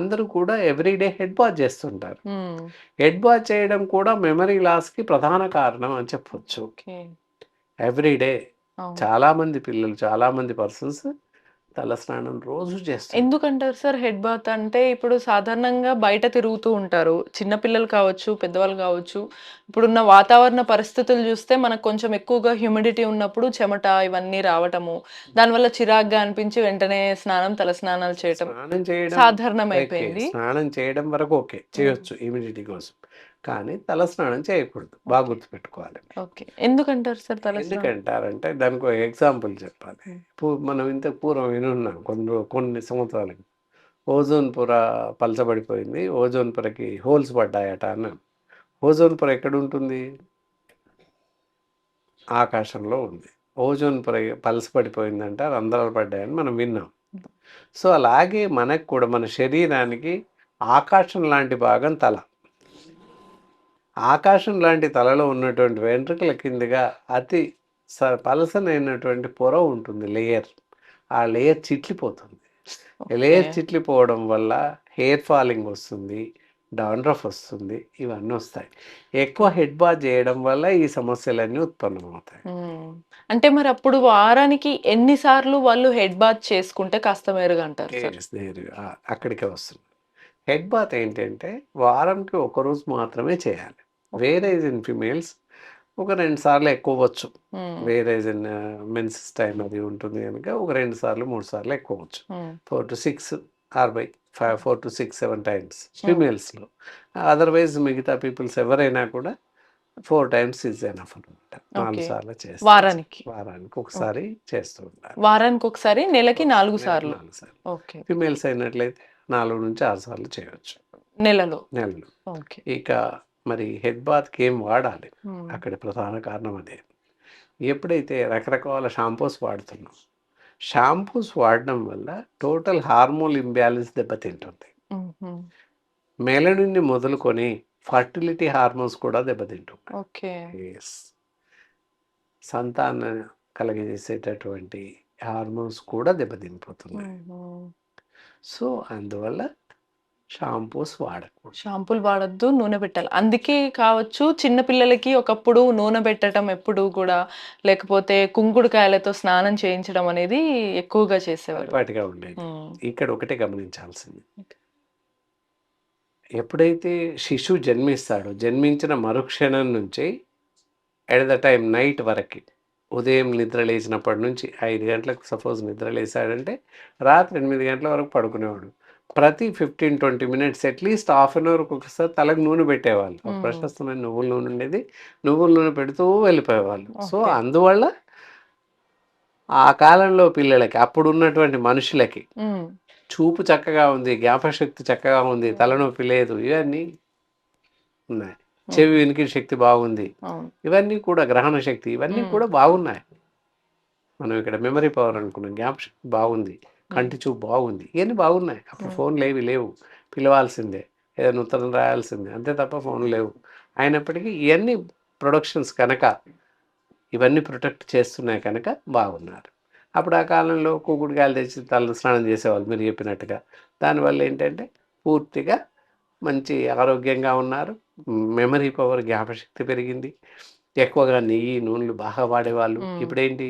అందరూ కూడా everyday head bath చేస్తుంటారు. హ్మ్. హెడ్ బాత్ చేయడం కూడా మెమరీ లాస్‌కి ప్రధాన కారణం అని చెప్పొచ్చు. ఓకే. ఎవ్రీడే అవును. చాలామంది పిల్లలు, చాలామంది పర్సన్స్ తలస్నానం రోజు చేస్తుంటారు. ఎందుకంటారు సార్ హెడ్ బాత్ అంటే? ఇప్పుడు సాధారణంగా బయట తిరుగుతూ ఉంటారు. చిన్న పిల్లలు కావచ్చు, పెద్దవాళ్ళు కావచ్చు. ఇప్పుడున్న వాతావరణ పరిస్థితులు చూస్తే మనకు కొంచెం ఎక్కువగా హ్యూమిడిటీ ఉన్నప్పుడు చెమట ఇవన్నీ రావటము, దానివల్ల చిరాకుగా అనిపించి వెంటనే తలస్నానాలు చేయటం స్నానం చేయడం ఓకే. సాధారణమైపోయింది. స్నానం చేయడం వరకు ఓకే. హ్మ్. చేయొచ్చు ఇమ్యూనిటీ కోసం. కానీ తలస్నానం చేయకూడదు. బాగా ఓకే. గుర్తుపెట్టుకోవాలి. ఓకే. ఎందుకంటారు సార్ తలస్నానం? ఎందుకంటారంటే దానికో ఎగ్జాంపుల్ చెప్పాలి. హ్మ్. మనం ఇంతకు పూర్వం వినున్నాం కొన్ని సంవత్సరాలకి. ఓజోన్ పొర పలచబడిపోయింది. ఓజోన్ పొరకి హోల్స్ పడ్డాయట అన్నాం. ఓజోన్ పొర ఎక్కడుంటుంది? ఆకాశంలో ఉంది. ఓజోన్ పొర పలసపడిపోయిందంట, రంధ్రాలు పడ్డాయని మనం విన్నాం. సో, అలాగే మనకు కూడా మన శరీరానికి ఆకాశం లాంటి భాగం తల. ఆకాశం లాంటి తలలో ఉన్నటువంటి వెంట్రుకల కిందగా అతి పలసనైనటువంటి పొర ఉంటుంది లేయర్. ఆ లేయర్ చిట్లిపోతుంది. ఓకే. లేయర్ చిట్లిపోవడం వల్ల హెయిర్ ఫాలింగ్ వస్తుంది, డాండ్రఫ్ వస్తుంది, ఇవన్నీ వస్తాయి. ఎక్కువ హెడ్ బాత్ చేయడం వల్ల ఈ సమస్యలన్నీ ఉత్పన్నమవుతాయి. హ్మ్. అంటే మరప్పుడు వారానికి ఎన్ని సార్లు వాళ్ళు హెడ్ బాత్ చేసుకుంటే కాస్త మెరుగంటారు సార్? అక్కడికే వస్తుంది. హెడ్ బాత్ ఏంటంటే వారంకి ఒకరోజు మాత్రమే చేయాలి. ఓకే. వేరేజ్ ఇన్ ఫిమేల్స్ ఒక 2 సార్లు ఎక్కువచ్చు. హ్మ్. వేరేజ్ ఇన్ మెన్సెస్ టైమ్ అది ఉంటుంది కనుక ఒక 2 సార్లు, 3 సార్లు ఎక్కువచ్చు. హ్మ్. 4-6 ఆర్ బై 4-6-7 టైమ్స్ హ్మ్. ఫిమేల్స్‌లో. అదర్‌వైజ్ మిగతా పీపుల్స్ ఎవరైనా కూడా 4 టైమ్స్ ఈజ్ ఎనఫ్ అనమాట. 4 ఓకే. సార్లు చేస్తే వారానికి. వారానికి ఓకే. ఒకసారి చేస్తూ ఉండాలి. వారానికొకసారి, నెలకి 4 నెలకు సార్లు. 4 సార్లు. ఓకే. ఫిమేల్స్ అయినట్లయితే 4-6 సార్లు చేయొచ్చు నెలలో. నెలలో. ఓకే. ఇక మరి హెడ్ బాత్‌కి ఏం వాడాలి? హ్మ్. అక్కడ ప్రధాన కారణం అదే. ఎప్పుడైతే రకరకాల షాంపూస్ వాడుతున్నాం, షాంపూస్ వాడడం వల్ల టోటల్ హార్మోన్ ఇంబాలెన్స్ దెబ్బతింటుంది. హుహు. మెలనిన్‌ని మొదలుకొని ఫర్టిలిటీ హార్మోన్స్ కూడా దెబ్బతింటున్నాయి. ఓకే. యెస్. సంతానం కలగజేసేటటువంటి హార్మోన్స్ కూడా దెబ్బతినిపోతున్నాయి. హుహు. సో, అందువల్ల షాంపూస్ వాడకూడదు. షాంపూలు వాడొద్దు, నూనె పెట్టాలి. అందుకే కావచ్చు చిన్న పిల్లలకి ఒకప్పుడు నూనె పెట్టటం ఎప్పుడు కూడా, లేకపోతే కుంకుడుకాయలతో స్నానం చేయించడం అనేది ఎక్కువగా చేసేవారు. పరిపాటిగా ఉండేది. హ్మ్. ఇక్కడ ఒకటే గమనించాల్సింది. ఎప్పుడైతే శిశువు జన్మిస్తాడో, జన్మించిన మరుక్షణం నుంచి ఎట్ ద టైమ్ నైట్ వరకి, ఉదయం నిద్ర లేచినప్పటి నుంచి 5 గంటలకు సపోజ్ నిద్ర లేసాడంటే, రాత్రి 8 గంటల వరకు పడుకునేవాడు. ప్రతి 15-20 మినిట్స్ అట్‌లీస్ట్ హాఫ్ అన్ అవర్‌కి ఒకసారి తలకు నూనె పెట్టేవాళ్ళు. ఒక హ్మ్. ప్రశస్తమైన నువ్వుల నూనె ఉండేది. నువ్వుల నూనె పెడుతూ వెళ్ళిపోయేవాళ్ళు. So, okay. అందువల్ల ఆ కాలంలో పిల్లలకి, అప్పుడున్నటువంటి మనుషులకి హ్మ్. చూపు చక్కగా ఉంది, జ్ఞాపకశక్తి చక్కగా ఉంది, హ్మ్. తలనొప్పి లేదు, ఇవన్నీ ఉన్నాయి. హ్మ్. చెవి వినికిడి శక్తి బాగుంది. అవును. ఇవన్నీ కూడా గ్రహణ శక్తి ఇవన్నీ హ్మ్. కూడా బాగున్నాయి. మనం ఇక్కడ మెమరీ పవర్ అనుకున్నాం. జ్ఞాపకశక్తి బాగుంది. హ్మ్. కంటి చూపు బాగుంది. ఇవన్నీ బాగున్నాయి. అప్పుడు హ్మ్. ఫోన్‌లేవి లేవు. పిలవాల్సిందే. ఏదైనా ఉత్తరం రాయాల్సిందే. అంతే తప్ప ఫోన్‌లు లేవు. అయినప్పటికీ ఇయన్నీ ప్రొడక్షన్స్ కనుక, ఇవన్నీ ప్రొటెక్ట్ చేస్తున్నాయి కనుక బాగున్నారు. అప్పుడు ఆ కాలంలో కుంకుడుకాయలు తెచ్చి తల స్నానం చేసేవాళ్ళు మీరు చెప్పినట్టుగా. దానివల్ల ఏంటంటే పూర్తిగా మంచి ఆరోగ్యంగా ఉన్నారు. మెమరీ పవర్ జ్ఞాపకశక్తి పెరిగింది. ఎక్కువగా నెయ్యి, నూనెలు బాగా వాడేవాళ్ళు. హ్మ్. ఇప్పుడేంటి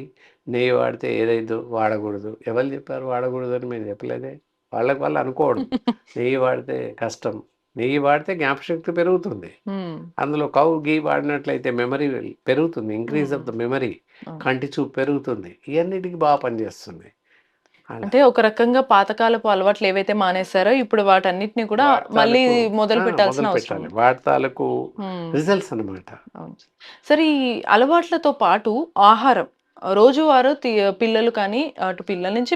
నెయ్యి వాడితే ఏదైద్దో వాడకూడదు. ఎవరు చెప్పారు వాడకూడదని? మేము చెప్పలేదే. వాళ్ళకి వాళ్ళు అనుకోవడం. నెయ్యి వాడితే కష్టం. నెయ్యి వాడితే జ్ఞాపకశక్తి పెరుగుతుంది. హ్మ్. అందులో కౌ, ఘీ వాడినట్లయితే మెమరీ పెరుగుతుంది. ఇంక్రీజ్ హ్మ్. Of the memory. అవును. కంటి చూపు పెరుగుతుంది. ఇయన్నిటికి బాగా పనిచేస్తుంది. అలా. అంటే ఒక రకంగా పాతకాలపు అలవాట్లు ఏవైతే మానేసారో, ఇప్పుడు వాటన్నిటిని కూడా వాటి మళ్ళీ తాలూకు మొదలు పెట్టాల్సిన అవసరం మొదలుపెట్టాలి. ఉంది. వాటి తాలూకు హ్మ్. రిజల్ట్స్ అనమాట. అవును. సరే ఈ అలవాట్లతో పాటు ఆహారం రోజువారు పిల్లలు కానీ, అటు పిల్లల నుంచి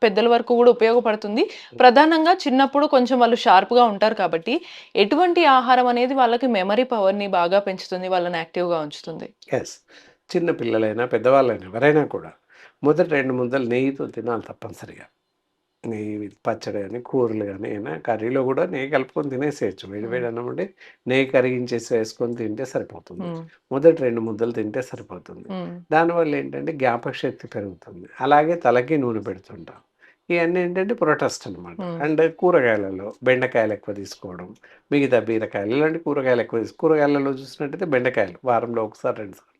పెద్దల వరకు గూడా ఉపయోగపడుతుంది. ప్రధానంగా చిన్నప్పుడు కొంచెం వాళ్ళు షార్ప్‌గా ఉంటారు కాబట్టి, ఎటువంటి ఆహారం అనేది వాళ్ళకి మెమరీ పవర్‌ని బాగా పెంచుతుంది, వాళ్ళని యాక్టివ్‌గా ఉంచుతుంది? యెస్. చిన్న పిల్లలైనా, పెద్దవాళ్ళైనా ఎవరైనా కూడా మొదటి 2 ముద్దలు నెయ్యితో తినాలి తప్పనిసరిగా. నెయ్యి పచ్చడి గాని, కూరలు గాని అయినా కర్రీలో కూడా నెయ్యి కలుపుకొని తినేసేయొచ్చు. వేడి హ్మ్. వేడి అన్నం వండి నెయ్యి కరిగించేసి వేసుకొని తింటే సరిపోతుంది. హ్మ్. మొదటి 2 ముద్దలు తింటే సరిపోతుంది. హ్మ్. దానివల్ల ఏంటంటే జ్ఞాపకశక్తి పెరుగుతుంది. అలాగే తలకి నూనె పెడుతుంటాం. ఇవన్నీ ఏంటంటే ప్రొటెస్ట్ అనమాట. హ్మ్. అండ్ కూరగాయలలో బెండకాయలు ఎక్కువ తీసుకోవడం, మిగతా బీరకాయలు ఇలాంటి కూరగాయలు ఎక్కువ కూరగాయలలో చూసినట్టయితే బెండకాయలు వారంలో ఒకసారి 2 సార్లు.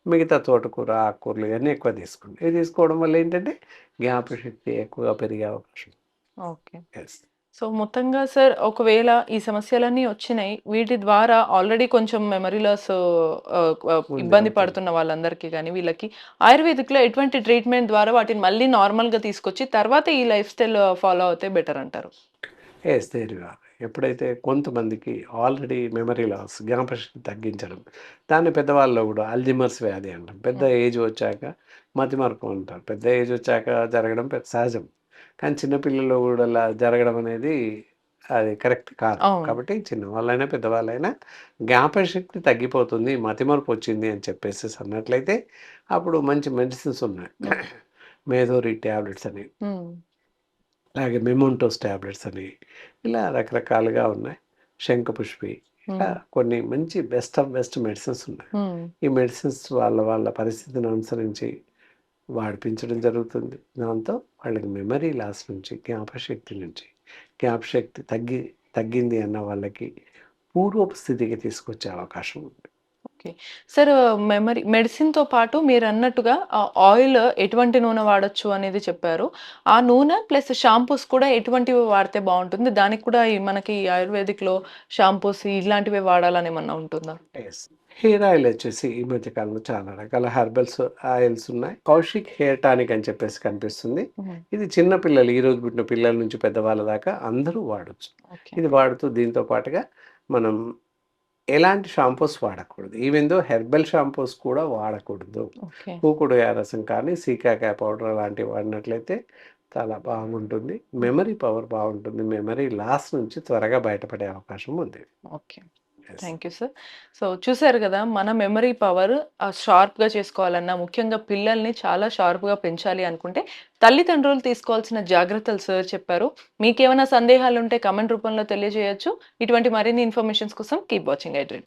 మిగతా తోటకూర, ఆకుకూరలు ఇవన్నీ ఎక్కువ తీసుకోండి. ఇవి తీసుకోవడం వల్ల ఏంటంటే జ్ఞాపకశక్తి ఎక్కువగా పెరిగే అవకాశం. ఓకే. యెస్. సో, మొత్తంగా సార్ ఒకవేళ ఈ సమస్యలన్నీ వచ్చినాయి. వీటి ద్వారా ఆల్రెడీ కొంచెం మెమరీ లాస్ ఉంది. ఇబ్బంది అవుతుంది. పడుతున్న వాళ్ళందరికీ గాని, వీళ్ళకి ఆయుర్వేదిక్‌లో ఎటువంటి ట్రీట్మెంట్ ద్వారా వాటిని మళ్ళీ నార్మల్‌గా తీసుకొచ్చి తర్వాత ఈ లైఫ్ స్టైల్ ఫాలో అవుతే బెటర్ అంటారు? యెస్. There you are. ఎప్పుడైతే కొంతమందికి ఆల్రెడీ మెమరీ లాస్, జ్ఞాపకశక్తి తగ్గించడం, దాన్ని పెద్దవాళ్ళలో కూడా అల్జీమర్స్ వ్యాధి అంటాం. పెద్ద హ్మ్. ఏజ్ వచ్చాక మతిమరుపు అంటారు. పెద్ద ఏజ్ వచ్చాక జరగడం సహజం. కానీ చిన్న పిల్లల్లో కూడా అలా జరగడం అనేది అది కరెక్ట్ కాదు. అవును. కాబట్టి చిన్నవాళ్ళైనా, పెద్దవాళ్ళైనా జ్ఞాపకశక్తి తగ్గిపోతుంది, మతిమరుపు వచ్చింది అని చెప్పేసేసి అన్నట్లయితే అప్పుడు మంచి మెడిసిన్స్ ఉన్నాయి. హ్మ్. మేధోరి టాబ్లెట్స్ అని, హ్మ్. అలాగే మెమోంటోస్ టాబ్లెట్స్ అని ఇలా రకరకాలుగా ఉన్నాయి. శంఖపుష్పి ఇలా హ్మ్. కొన్ని మంచి బెస్ట్ ఆఫ్ బెస్ట్ మెడిసిన్స్ ఉన్నాయి. హ్మ్. ఈ మెడిసిన్స్ వాళ్ళ వాళ్ళ పరిస్థితిని అనుసరించి వాడిపించడం జరుగుతుంది. దాంతో వాళ్ళకి మెమరీ లాస్ నుంచి, జ్ఞాపకశక్తి నుంచి, జ్ఞాపకశక్తి తగ్గింది అన్న వాళ్ళకి పూర్వపు స్థితికి తీసుకొచ్చే అవకాశం ఉంది. ఓకే. సార్ మెడిసిన్‌తో పాటు మీరన్నట్టుగా ఆయిల్ ఎటువంటి నూనె వాడొచ్చు అనేది చెప్పారు. ఆ నూనె ప్లస్ షాంపూస్ కూడా ఎటువంటివి వాడితే బావుంటుంది? దానికి కూడా ఈ మనకి ఆయుర్వేదిక్‌లో షాంపూస్ ఇలాంటివే వాడాలని ఏమన్నా ఉంటుందా? యెస్. హెయిర్ ఆయిల్ వచ్చేసి ఈ మధ్య కాలంలో చాలా రకాల హెర్బల్స్ ఆయిల్స్ ఉన్నాయి. కౌశిక్ హెయిర్ టానిక్ అని చెప్పేసి కనిపిస్తుంది. హ్మ్. ఇది చిన్న పిల్లలు, ఈరోజు పుట్టిన పిల్లల నుంచి పెద్దవాళ్ళ దాకా అందరూ వాడొచ్చు. ఓకే. ఇది వాడుతూ దీంతో పాటుగా మనం ఎలాంటి షాంపూస్ వాడకూడదు. ఈవెన్ దో హెర్బల్ షాంపూస్ కూడా వాడకూడదు. ఓకే. కూకుడుకాయ రసం కానీ, సీకాకాయ పౌడర్ లాంటివి వాడినట్లయితే చాలా బాగుంటుంది. మెమరీ పవర్ బాగుంటుంది. మెమరీ లాస్ నుంచి త్వరగా బయటపడే అవకాశం ఉంది. Okay. Yes. Thank you sir. So, చూసారు గదా! మన మెమరీ పవర్ షార్ప్‌గా చేసుకోవాలన్నా, ముఖ్యంగా పిల్లల్ని చాలా షార్ప్‌గా పెంచాలి అనుకుంటే, తల్లిదండ్రులు తీసుకోవాల్సిన జాగ్రత్తలు సార్ చెప్పారు. మీకేమైనా సందేహాలుంటే కామెంట్ రూపంలో తెలియజేయొచ్చు. ఇటువంటి మరిన్ని ఇన్ఫర్మేషన్స్ కోసం కీప్ వాచింగ్ ఐ డ్రీమ్.